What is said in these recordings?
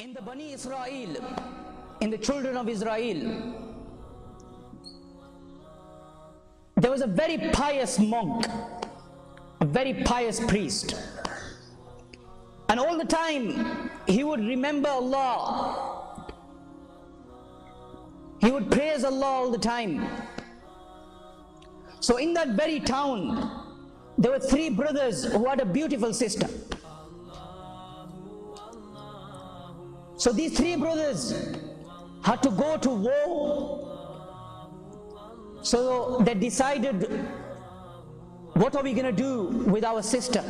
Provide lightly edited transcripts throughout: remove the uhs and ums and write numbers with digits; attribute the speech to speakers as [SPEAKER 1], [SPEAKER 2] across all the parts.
[SPEAKER 1] In the Bani Israel, in the children of Israel, there was a very pious monk, a very pious priest, and all the time he would remember Allah, he would praise Allah all the time. So in that very town, there were three brothers who had a beautiful sister. So these three brothers had to go to war. So they decided, what are we going to do with our sister?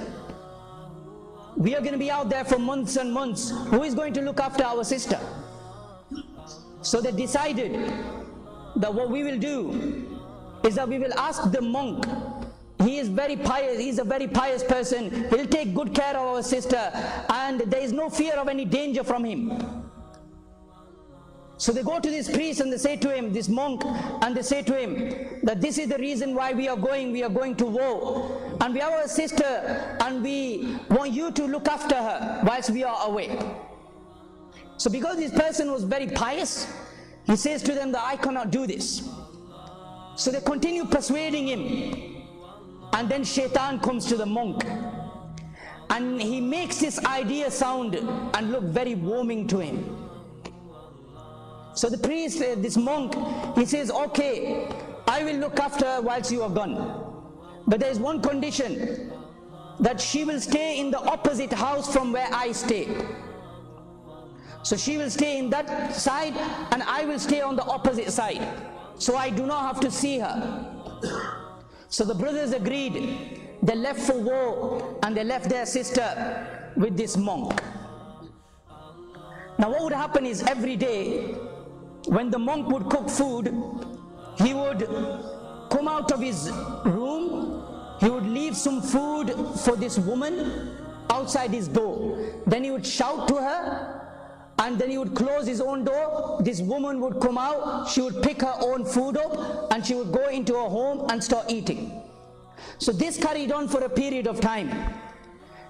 [SPEAKER 1] We are going to be out there for months and months. Who is going to look after our sister? So they decided that what we will do is that we will ask the monk. He is very pious, he is a very pious person. He'll take good care of our sister, and there is no fear of any danger from him. So they go to this priest and they say to him, this monk, and they say to him that this is the reason why we are going to war, and we have our sister and we want you to look after her whilst we are away. So because this person was very pious, he says to them that I cannot do this. So they continue persuading him. And then Shaitan comes to the monk, and he makes this idea sound and look very warming to him. So the priest, this monk, he says, okay, I will look after her whilst you are gone. But there is one condition, that she will stay in the opposite house from where I stay. So she will stay in that side and I will stay on the opposite side. So I do not have to see her. So the brothers agreed. They left for war and they left their sister with this monk. Now what would happen is, every day when the monk would cook food, he would come out of his room, he would leave some food for this woman outside his door. Then he would shout to her, and then he would close his own door. This woman would come out, she would pick her own food up, and she would go into her home and start eating. So this carried on for a period of time.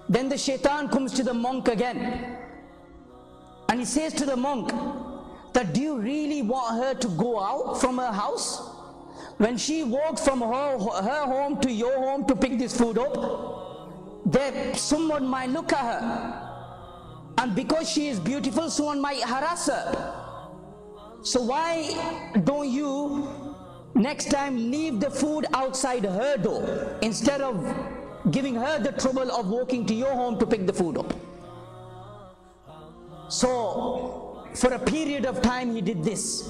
[SPEAKER 1] Then the Shaitan comes to the monk again, and he says to the monk that, do you really want her to go out from her house? When she walks from her home to your home to pick this food up, there someone might look at her. And because she is beautiful, someone might harass her. So why don't you next time leave the food outside her door, instead of giving her the trouble of walking to your home to pick the food up? So for a period of time he did this.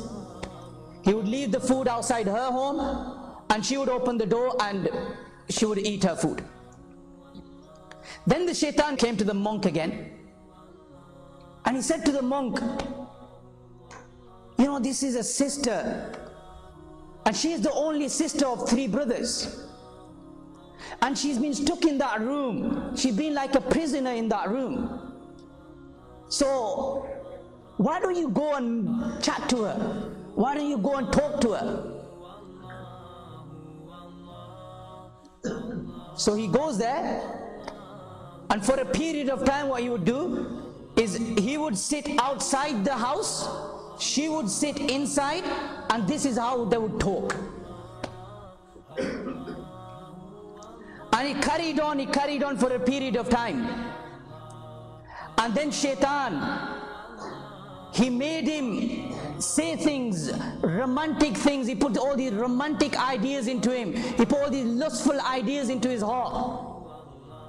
[SPEAKER 1] He would leave the food outside her home, and she would open the door and she would eat her food. Then the Shaitan came to the monk again, and he said to the monk, you know, this is a sister, and she is the only sister of three brothers, and she's been stuck in that room. She's been like a prisoner in that room. So why don't you go and chat to her? Why don't you go and talk to her? So he goes there, and for a period of time what he would do is, he would sit outside the house, she would sit inside, and this is how they would talk. And he carried on for a period of time. And then Shaitan, he made him say things, romantic things. He put all these romantic ideas into him. He put all these lustful ideas into his heart.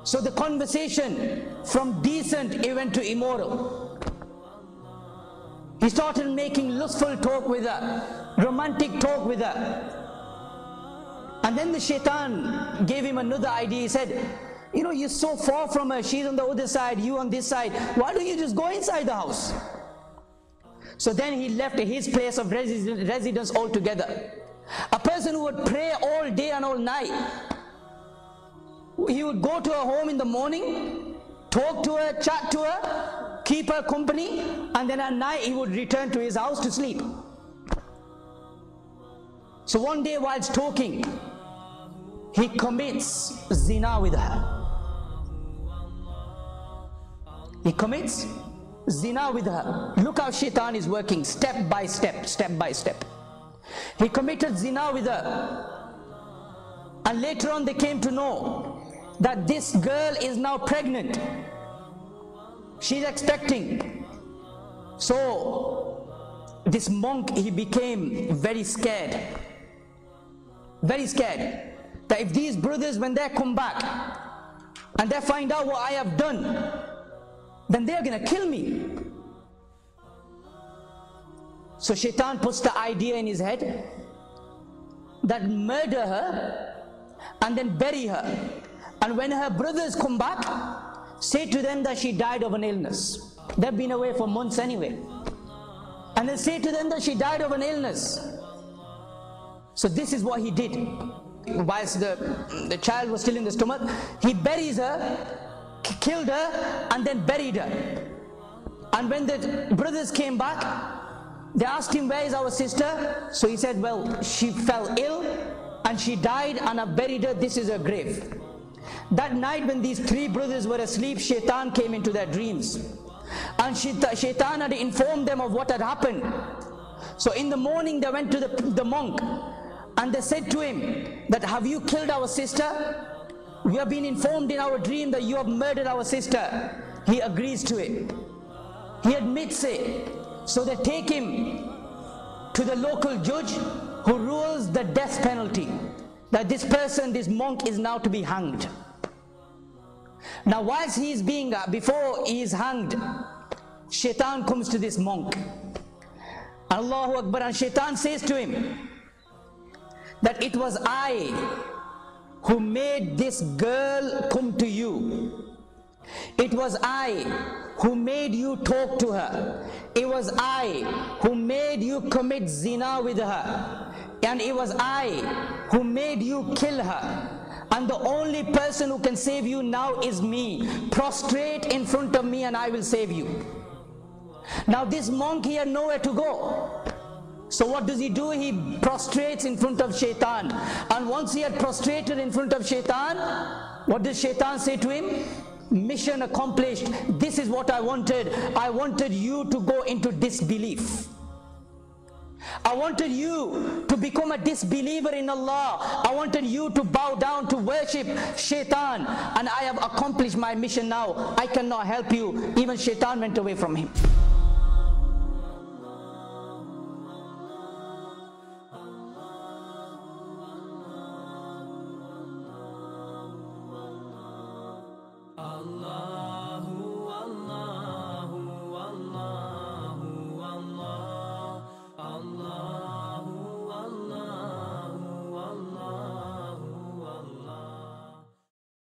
[SPEAKER 1] So the conversation from decent, it went to immoral. He started making lustful talk with her, romantic talk with her. And then the Shaitan gave him another idea. He said, you know, you're so far from her, she's on the other side, you on this side. Why don't you just go inside the house? So then he left his place of residence altogether. A person who would pray all day and all night, he would go to her home in the morning, talk to her, chat to her, keep her company, and then at night he would return to his house to sleep. So one day whilst talking, he commits zina with her. He commits zina with her. Look how shaitan is working, step by step, step by step. He committed zina with her, and later on they came to know that this girl is now pregnant. She's expecting. So this monk, he became very scared, that if these brothers, when they come back and they find out what I have done, then they're gonna kill me. So shaitan puts the idea in his head that murder her and then bury her, and when her brothers come back, say to them that she died of an illness. They've been away for months anyway, and then say to them that she died of an illness. So this is what he did. Whilst the child was still in the stomach, he buries her, killed her, and then buried her. And when the brothers came back, they asked him, where is our sister? So he said, well, she fell ill and she died, and I buried her, this is her grave. That night when these three brothers were asleep, shaitan came into their dreams, and shaitan had informed them of what had happened. So in the morning they went to the monk, and they said to him that, have you killed our sister? We have been informed in our dream that you have murdered our sister. He agrees to it. He admits it. So they take him to the local judge, who rules the death penalty, that this person, this monk, is now to be hanged. Now whilst he is before he is hanged, shaitan comes to this monk. Allahu Akbar, and shaitan says to him that it was I who made this girl come to you. It was I who made you talk to her. It was I who made you commit zina with her. And it was I who made you kill her. And the only person who can save you now is me. Prostrate in front of me and I will save you. Now this monk, he had nowhere to go. So what does he do? He prostrates in front of shaitan. And once he had prostrated in front of shaitan, what does shaitan say to him? Mission accomplished. This is what I wanted. I wanted you to go into disbelief. I wanted you to become a disbeliever in Allah. I wanted you to bow down to worship shaitan, and I have accomplished my mission now. I cannot help you. Even shaitan went away from him.